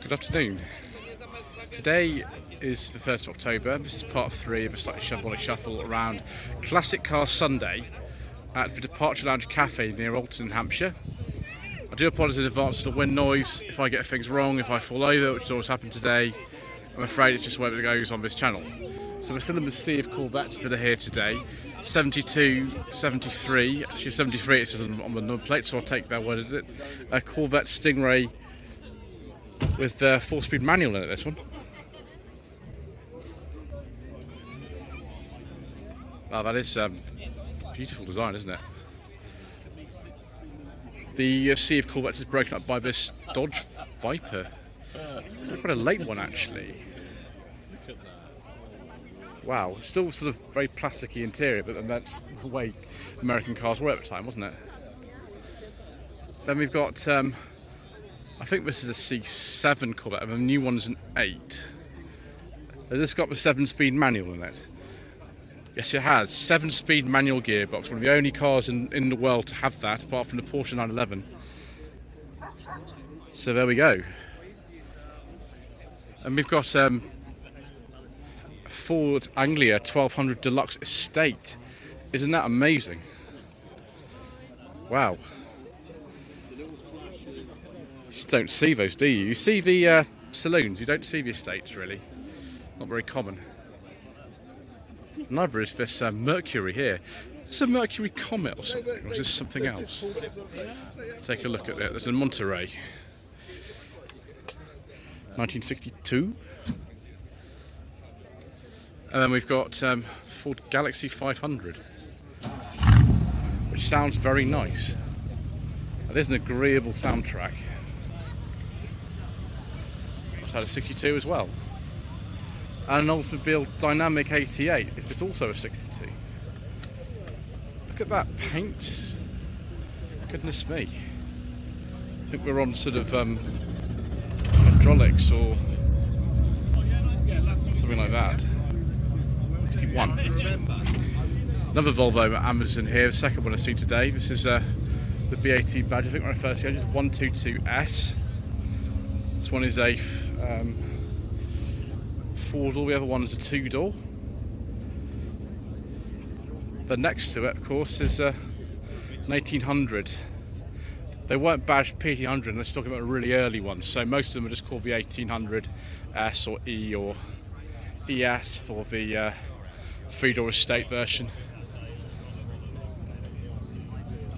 Good afternoon. Today is the 1st of October. This is part 3 of a slightly Shambolic shuffle around Classic Car Sunday at the Departure Lounge Cafe near Alton, Hampshire. I do apologise in advance for the wind noise if I get things wrong, if I fall over, which has always happened today. I'm afraid it's just the way it goes on this channel. So we're still in the sea of Corvettes that are here today. 72, 73, actually 73 it says on the number plate, so I'll take that. What is it? A Corvette Stingray with 4-speed manual in it, this one. Oh, that is beautiful design, isn't it? The sea of Corvettes is broken up by this Dodge Viper. It's quite a late one, actually. Wow, still sort of very plasticky interior, but then that's the way American cars were at the time, wasn't it? Then we've got, I think this is a C7 Corvette, and the new one's an 8. Has this got the 7-speed manual in it? Yes, it has. 7-speed manual gearbox, one of the only cars in the world to have that, apart from the Porsche 911. So there we go. And we've got Ford Anglia 1200 Deluxe Estate. Isn't that amazing? Wow. You just don't see those, do you? You see the saloons, you don't see the estates really. Not very common. Neither is this Mercury here. Is this a Mercury Comet or something? Or is this something else? Take a look at that. There's a Monterey. 1962. And then we've got Ford Galaxy 500, which sounds very nice. There's an agreeable soundtrack. I've had a 62 as well. And an Oldsmobile Dynamic 88, if it's also a 62. Look at that paint. Goodness me. I think we're on sort of hydraulics or something like that. 61. Another Volvo at Amazon here, the second one I've seen today. This is the B18 badge. I think when I first got it, it's 122S. This one is a four-door, the other one is a two-door. The next to it, of course, is an 1800. They weren't badged P1800, and let's talk about a really early one. So most of them are just called the 1800S or E or ES for the 3-door estate version.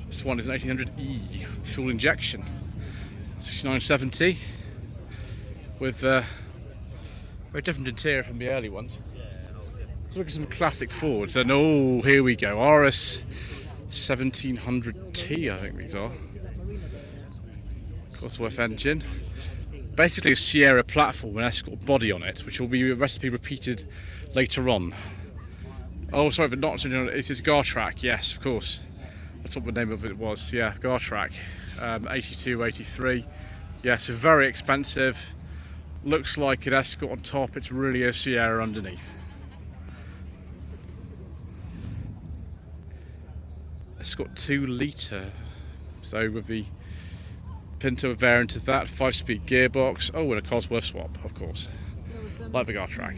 This one is an 1800E fuel injection, 6970, with very different interior from the early ones. Let's look at some classic Fords, and oh, here we go, RS 1700T, I think these are. Cosworth engine. Basically a Sierra platform and Escort body on it, which will be a recipe repeated later on. Oh, sorry, but not, it is Gartrack, yes, of course. That's what the name of it was, yeah, Gartrack. 82, 83. Yeah, so very expensive. Looks like an Escort on top, it's really a Sierra underneath. Escort 2 litre, so with the Pinto variant of that, 5-speed gearbox. Oh, and a Cosworth swap, of course. Like the Gartrack.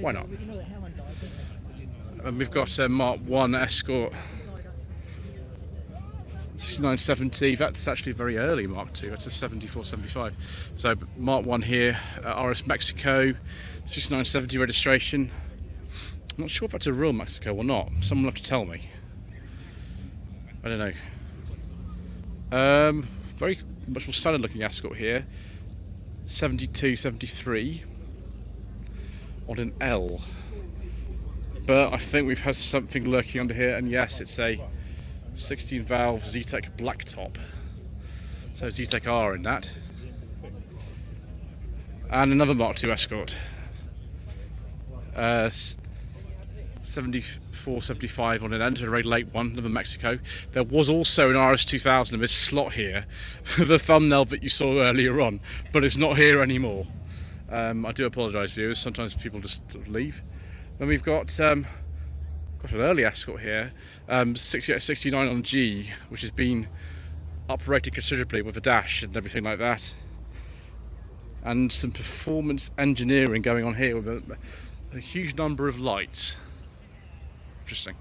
Why not? And we've got a Mark 1 Escort 6970. That's actually very early Mark 2. That's a 74, 75. So Mark 1 here, RS Mexico, 6970 registration. I'm not sure if that's a real Mexico or not. Someone will have to tell me. I don't know. Very much more standard looking Escort here, 72, 73 on an L. But I think we've had something lurking under here, and yes, it's a 16 valve Zetec blacktop. So Zetec R in that. And another Mark II Escort. 74, 75 on an end, a very late one, another Mexico. There was also an RS 2000 in this slot here, the thumbnail that you saw earlier on, but it's not here anymore. I do apologise, viewers, sometimes people just sort of leave. Then we've got an early Escort here, 69 on G, which has been uprated considerably with a dash and everything like that. and some performance engineering going on here with a huge number of lights. Interesting.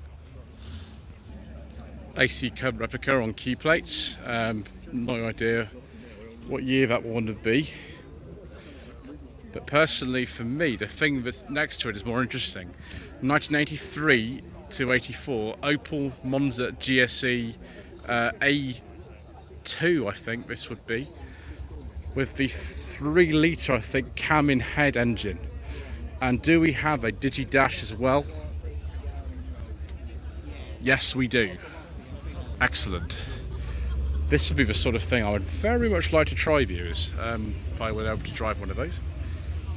AC code replica on key plates. No idea what year that one would be. But personally, for me, the thing that's next to it is more interesting. 1983 to 84, Opel Monza GSE A2, I think this would be, with the 3 litre, I think, cam in head engine. And do we have a Digi Dash as well? Yes, we do. Excellent. This would be the sort of thing I would very much like to try, viewers, if I were able to drive one of those.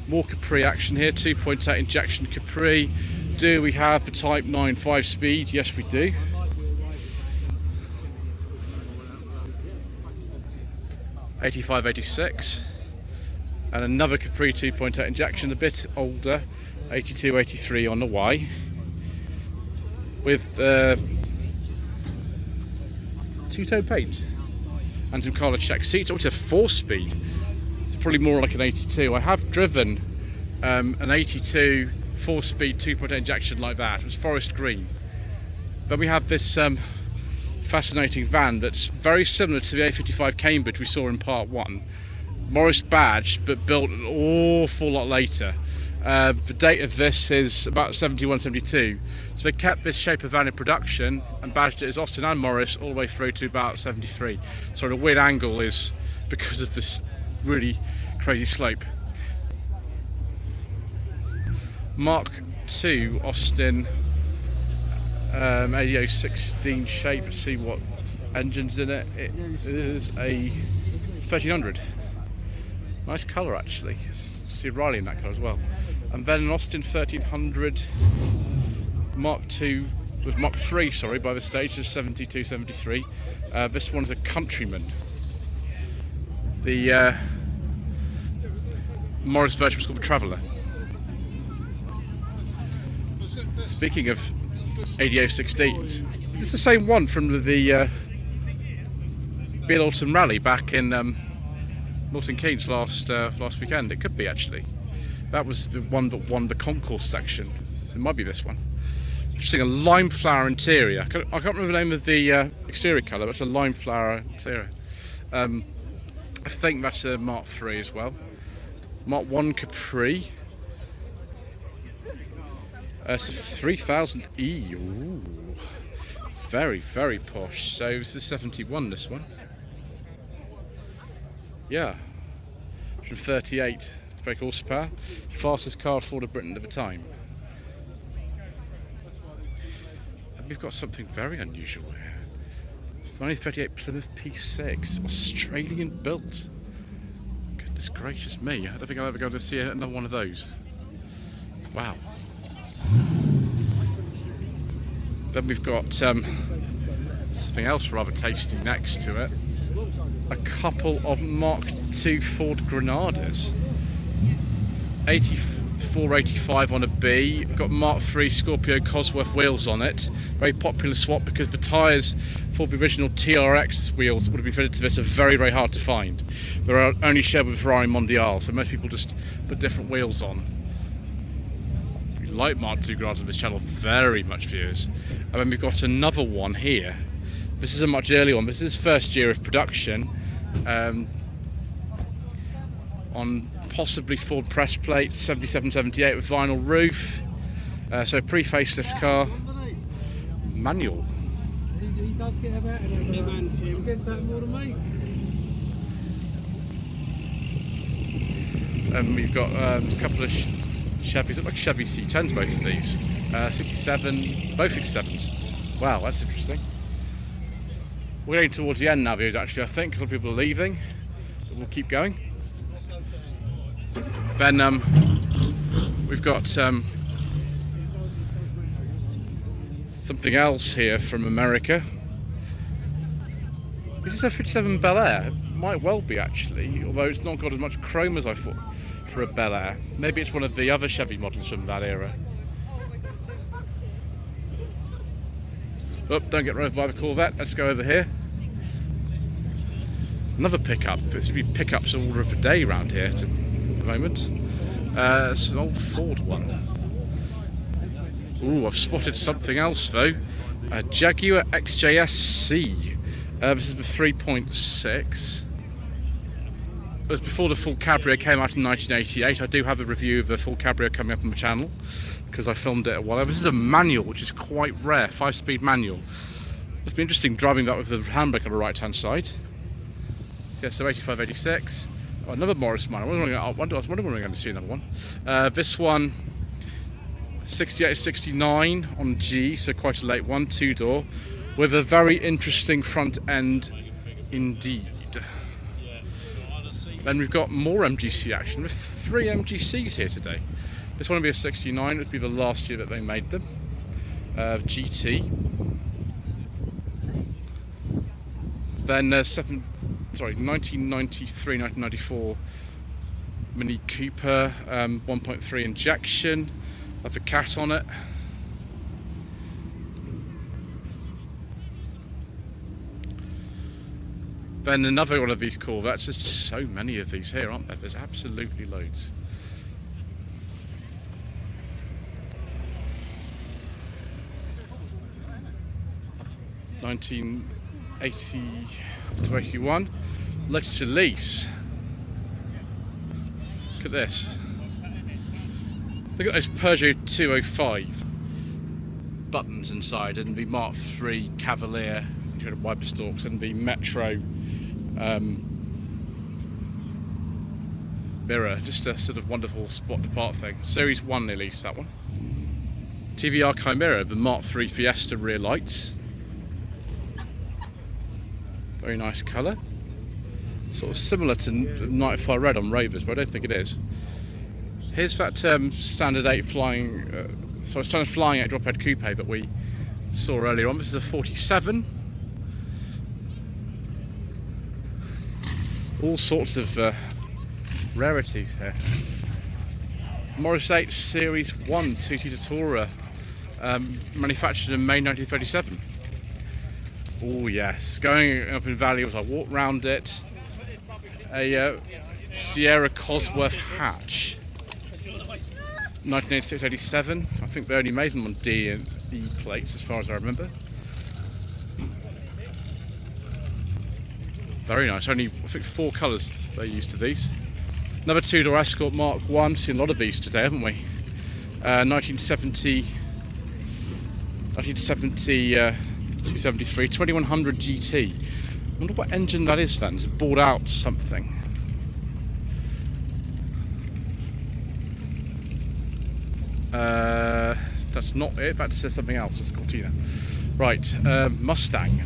More Capri action here, 2.8 injection Capri. Do we have the Type 9 5-speed? Yes, we do. '85, '86. And another Capri 2.8 injection, a bit older, 82, 83 on the Y. With two-tone paint and some colour check seats. Oh, it's a 4-speed. It's probably more like an 82. I have driven an 82 4-speed 2.8 injection like that. It was forest green. Then we have this fascinating van that's very similar to the A55 Cambridge we saw in part 1. Morris badge, but built an awful lot later. The date of this is about 71, 72. So they kept this shape of van in production and badged it as Austin and Morris all the way through to about 73. So the weird angle is because of this really crazy slope. Mark II Austin ADO16 shape. Let's see what engine's in it. It is a 1300. Nice colour actually. See Riley in that colour as well. And then an Austin 1300 Mark II, with Mark III, sorry, by the stage of 72, 73. This one's a Countryman. The Morris version was called the Traveller. Speaking of ADO16s, is this the same one from the Alton rally back in Milton Keynes last weekend? It could be actually. That was the one that won the concourse section, so it might be this one. Interesting, a lime flower interior. I can't remember the name of the exterior colour, but it's a lime flower interior. I think that's a Mark III as well. Mark I Capri. It's a 3000E. Ooh, very, very posh. So this is 71, this one. Yeah, 138 brake horsepower. Fastest car Ford of Britain at the time. And we've got something very unusual here. 1938 Plymouth P6, Australian built. Goodness gracious me, I don't think I'll ever go to see another one of those. Wow. Then we've got something else rather tasty next to it. A couple of Mark II Ford Granadas. 84, 85 on a B. Got Mark III Scorpio Cosworth wheels on it. Very popular swap because the tyres for the original TRX wheels that would have been fitted to this are very, very hard to find. They're only shared with Ferrari Mondial, so most people just put different wheels on. We like Mark II Granadas on this channel very much, viewers. And then we've got another one here. This is a much earlier one. This is first year of production. On possibly Ford press plate, 77, 78 with vinyl roof. So pre-facelift car. Manual. And we've got a couple of Chevys, look like Chevy C10s, both of these. 67, both 67s. Wow, that's interesting. We're getting towards the end now, viewers, actually, I think, because a lot of people are leaving. But we'll keep going. Then we've got something else here from America. Is this a 57 Bel Air? It might well be, actually, although it's not got as much chrome as I thought for a Bel Air. Maybe it's one of the other Chevy models from that era. Oh, don't get run over by the Corvette. Let's go over here. Another pickup. There should be pickups all over the day around here. the moment. It's an old Ford one. Ooh, I've spotted something else though. A Jaguar XJSC. This is the 3.6. It was before the full Cabrio came out in 1988. I do have a review of the full Cabrio coming up on my channel because I filmed it a while ago. This is a manual, which is quite rare, 5-speed manual. It's been interesting driving that with the handbrake on the right hand side. Yeah, so 85, 86. Oh, another Morris manual. I was wondering when we're going to see another one. This one, 68, 69 on G, so quite a late one, 2-door, with a very interesting front end indeed. Then we've got more MGC action with 3 MGCs here today. This one will be a 69, it would be the last year that they made them. GT. Then 1993, 1994 Mini Cooper, 1.3 injection, with a cat on it. Then another one of these Corvettes. There's so many of these here, aren't there? There's absolutely loads. (1980 to 81). Lotus Elise. Look at this. Look at those Peugeot 205 buttons inside, and the Mark III Cavalier wiper stalks, and the Metro mirror. Just a sort of wonderful spot depart thing. Series 1 Elise, that one. TVR Chimera, the Mark III Fiesta rear lights. Very nice colour. Sort of similar to Nightfire Red on Rovers, but I don't think it is. Here's that standard 8 flying, standard flying 8 drop head coupe that we saw earlier on. This is a 47. All sorts of rarities here. Morris 8 Series 1 2-seater Tourer, manufactured in May 1937. Oh yes, going up in value as I walk round it. A Sierra Cosworth hatch, 1986-87. I think they only made them on D and E plates as far as I remember. Very nice, only I think 4 colours they used to these. Another 2-door Escort Mark 1, seen a lot of these today, haven't we? 1970, 273, 2100 GT. I wonder what engine that is then. Is it bored out something? That's not it, that says something else. It's Cortina. Right, Mustang.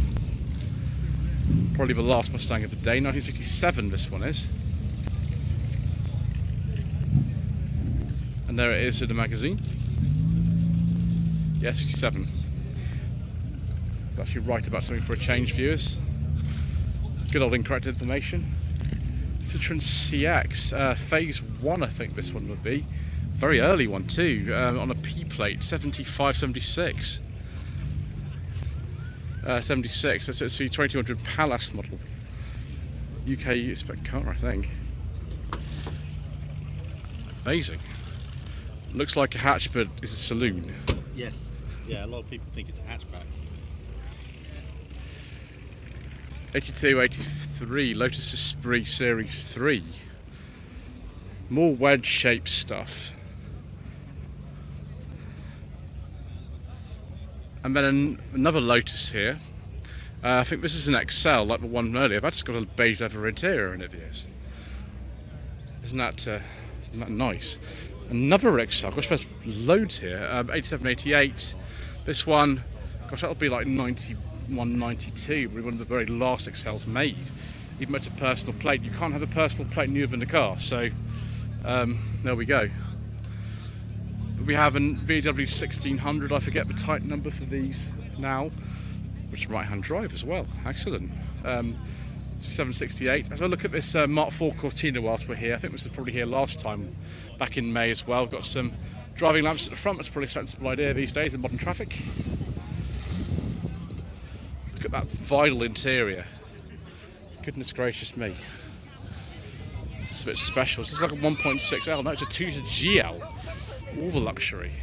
Probably the last Mustang of the day. 1967 this one is. And there it is in the magazine. Yeah, 67. Actually right about something for a change, viewers. Good old incorrect information. Citroen CX, phase 1 I think this one would be. Very early one too, on a P plate, 75, 76. 76, that's the 2200 Palace model. UK spec car, I think. Amazing. Looks like a hatch, but it's a saloon. Yes. Yeah, a lot of people think it's a hatchback. 82, 83, Lotus Esprit Series 3. More wedge-shaped stuff. And then another Lotus here. I think this is an XL, like the one earlier. That's got a beige leather interior in it, yes. Isn't that nice? Another XL. Gosh, there's loads here. 87, 88. This one, gosh, that'll be like 91, 92. One of the very last XLs made. Even though it's a personal plate, you can't have a personal plate newer than the car. So there we go. We have a VW 1600. I forget the type number for these now, which is right-hand drive as well. Excellent. 768. As I look at this Mark IV Cortina whilst we're here, I think this was probably here last time, back in May as well. Got some driving lamps at the front. That's probably a sensible idea these days in modern traffic. Look at that vinyl interior. Goodness gracious me. bit special. This is like a 1.6L, no, it's a 2 GL. All the luxury.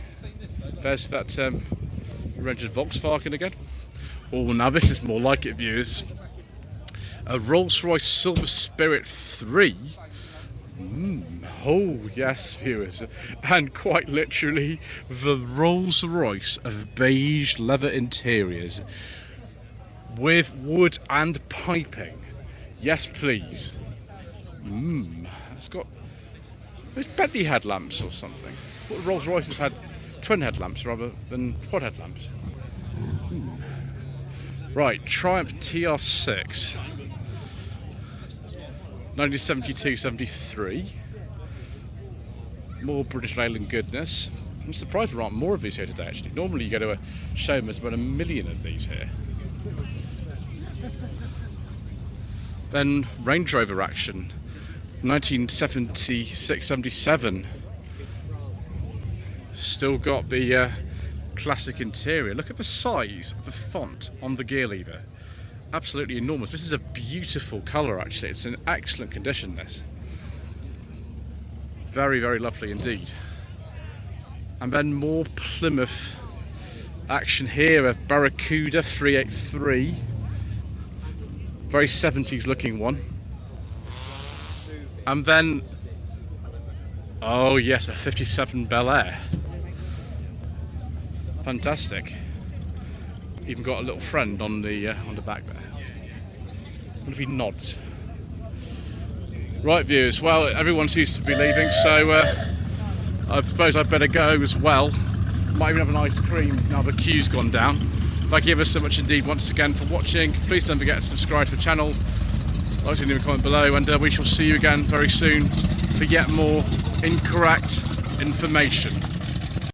There's that rented Volkswagen again. Oh, now this is more like it, viewers. A Rolls-Royce Silver Spirit 3. Oh yes, viewers, and quite literally the Rolls-Royce of beige leather interiors with wood and piping. Yes please. It's Bentley headlamps or something. What Rolls-Royce has had twin headlamps rather than quad headlamps. Right, Triumph TR6 1972-73. More British Leyland goodness. I'm surprised there aren't more of these here today actually. Normally you go to a showroom, there's about 1 million of these here. Then Range Rover action, 1976-77. Still got the classic interior. Look at the size of the font on the gear lever. Absolutely enormous. This is a beautiful colour actually. It's in excellent condition, this. Very, very lovely indeed. And then more Plymouth action here, a Barracuda 383. Very 70s looking one. And then, oh yes, a 57 Bel Air. Fantastic. Even got a little friend on the back there. What if he nods? Right, viewers. Well, everyone seems to be leaving, so I suppose I'd better go as well. Might even have an ice cream now the queue's gone down. Thank you ever so much indeed once again for watching. Please don't forget to subscribe to the channel. Like to leave a comment below, and we shall see you again very soon for yet more incorrect information.